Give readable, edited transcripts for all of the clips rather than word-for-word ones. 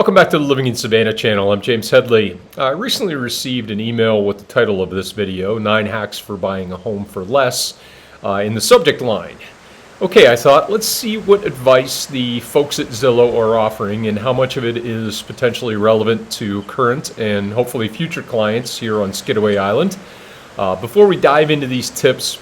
Welcome back to the Living in Savannah channel. I'm James Headley. I recently received an email with the title of this video, 9 Hacks for Buying a Home for Less, in the subject line. Okay, I thought, let's see what advice the folks at Zillow are offering and how much of it is potentially relevant to current and hopefully future clients here on Skidaway Island. Before we dive into these tips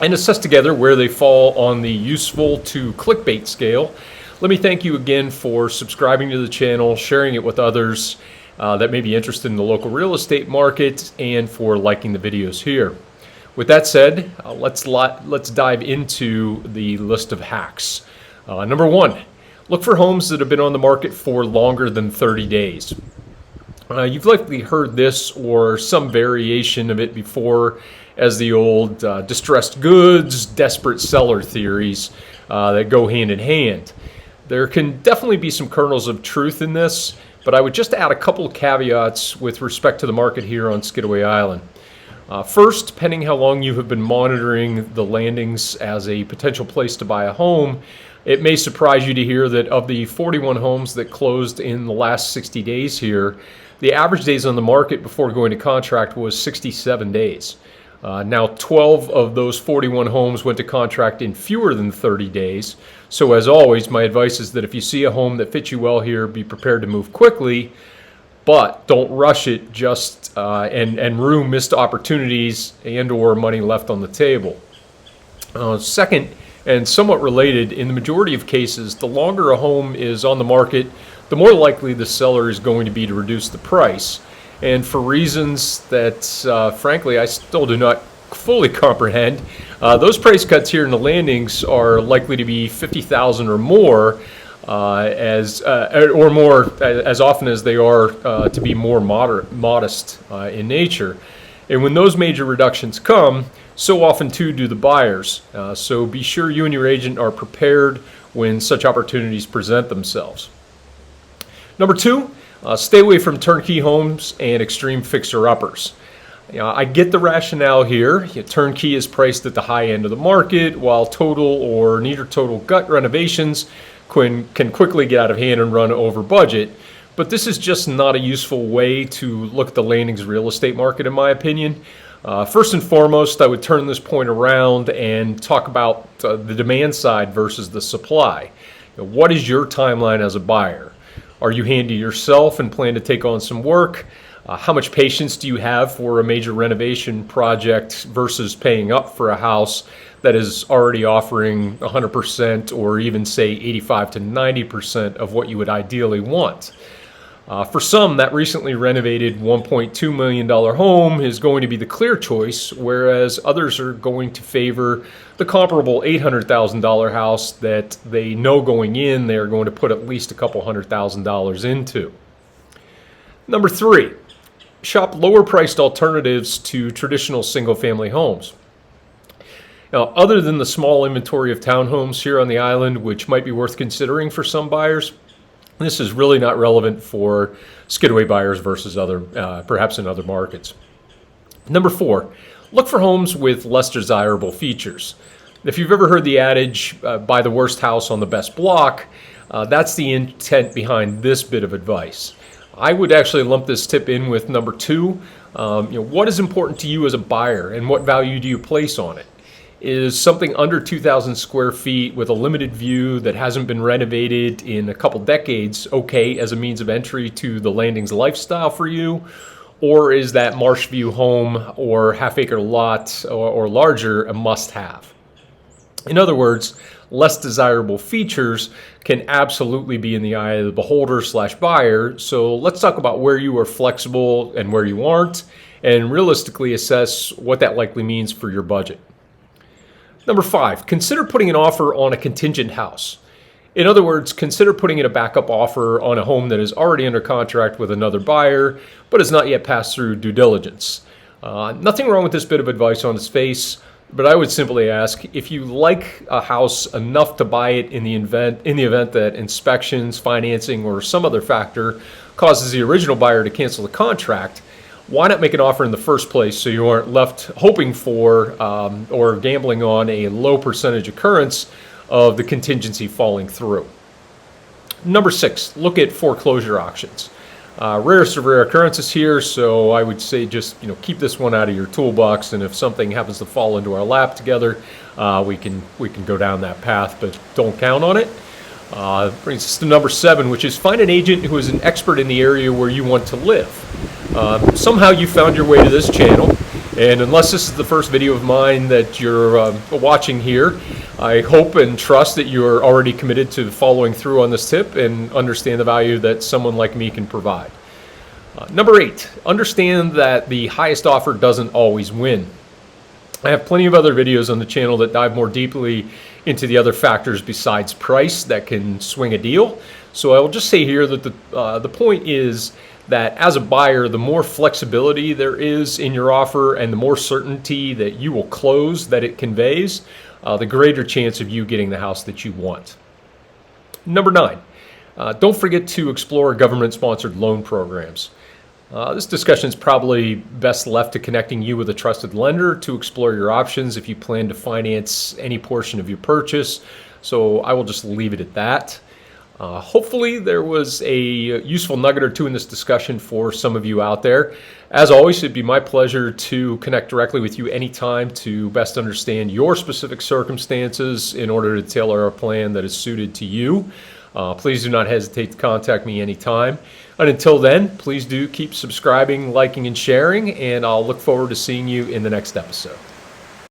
and assess together where they fall on the useful to clickbait scale, let me thank you again for subscribing to the channel, sharing it with others that may be interested in the local real estate market, and for liking the videos here. With that said, let's dive into the list of hacks. Number 1, look for homes that have been on the market for longer than 30 days. You've likely heard this or some variation of it before as the old distressed goods, desperate seller theories that go hand in hand. There can definitely be some kernels of truth in this, but I would just add a couple of caveats with respect to the market here on Skidaway Island. First, depending how long you have been monitoring the landings as a potential place to buy a home, it may surprise you to hear that of the 41 homes that closed in the last 60 days here, the average days on the market before going to contract was 67 days. Now, 12 of those 41 homes went to contract in fewer than 30 days. So as always, my advice is that if you see a home that fits you well here, be prepared to move quickly, but don't rush it and rue missed opportunities and or money left on the table. Second, and somewhat related, in the majority of cases, the longer a home is on the market, the more likely the seller is going to be to reduce the price. And for reasons that, frankly, I still do not fully comprehend, those price cuts here in the landings are likely to be $50,000 or more, as often as they are to be more modest in nature. And when those major reductions come, so often too do the buyers. So be sure you and your agent are prepared when such opportunities present themselves. Number 2, stay away from turnkey homes and extreme fixer-uppers. I get the rationale here. Turnkey is priced at the high end of the market, while total or near total gut renovations can quickly get out of hand and run over budget. But this is just not a useful way to look at the landings real estate market, in my opinion. First and foremost, I would turn this point around and talk about the demand side versus the supply. What is your timeline as a buyer? Are you handy yourself and plan to take on some work? How much patience do you have for a major renovation project versus paying up for a house that is already offering 100% or even say 85 to 90% of what you would ideally want? For some, that recently renovated $1.2 million home is going to be the clear choice, whereas others are going to favor the comparable $800,000 house that they know going in they're going to put at least a couple $100,000 into. Number 3, shop lower priced alternatives to traditional single-family homes. Now, other than the small inventory of townhomes here on the island, which might be worth considering for some buyers, this is really not relevant for Skidaway buyers versus perhaps in other markets. Number 4, look for homes with less desirable features. If you've ever heard the adage, buy the worst house on the best block, that's the intent behind this bit of advice. I would actually lump this tip in with number 2. What is important to you as a buyer and what value do you place on it? Is something under 2,000 square feet with a limited view that hasn't been renovated in a couple decades okay as a means of entry to the landings lifestyle for you? Or is that marsh view home or half-acre lot or larger a must-have? In other words, less desirable features can absolutely be in the eye of the beholder/buyer. So let's talk about where you are flexible and where you aren't, and realistically assess what that likely means for your budget. Number 5, consider putting an offer on a contingent house. In other words, consider putting in a backup offer on a home that is already under contract with another buyer, but has not yet passed through due diligence. Nothing wrong with this bit of advice on its face, but I would simply ask, if you like a house enough to buy it in the event that inspections, financing, or some other factor causes the original buyer to cancel the contract, why not make an offer in the first place so you aren't left hoping for or gambling on a low percentage occurrence of the contingency falling through? Number 6, look at foreclosure auctions. Rarest of rare occurrences here, so I would say just keep this one out of your toolbox, and if something happens to fall into our lap together, we can go down that path, but don't count on it. Brings us to number 7, which is find an agent who is an expert in the area where you want to live. Somehow you found your way to this channel, and unless this is the first video of mine that you're watching here, I hope and trust that you're already committed to following through on this tip and understand the value that someone like me can provide. Number 8, understand that the highest offer doesn't always win. I have plenty of other videos on the channel that dive more deeply into the other factors besides price that can swing a deal. So I will just say here that the point is that as a buyer, the more flexibility there is in your offer and the more certainty that you will close that it conveys, the greater chance of you getting the house that you want. Number 9, don't forget to explore government-sponsored loan programs. This discussion is probably best left to connecting you with a trusted lender to explore your options if you plan to finance any portion of your purchase. So I will just leave it at that. Hopefully there was a useful nugget or two in this discussion for some of you out there. As always, it'd be my pleasure to connect directly with you anytime to best understand your specific circumstances in order to tailor a plan that is suited to you. Please do not hesitate to contact me anytime. And until then, please do keep subscribing, liking, and sharing, and I'll look forward to seeing you in the next episode.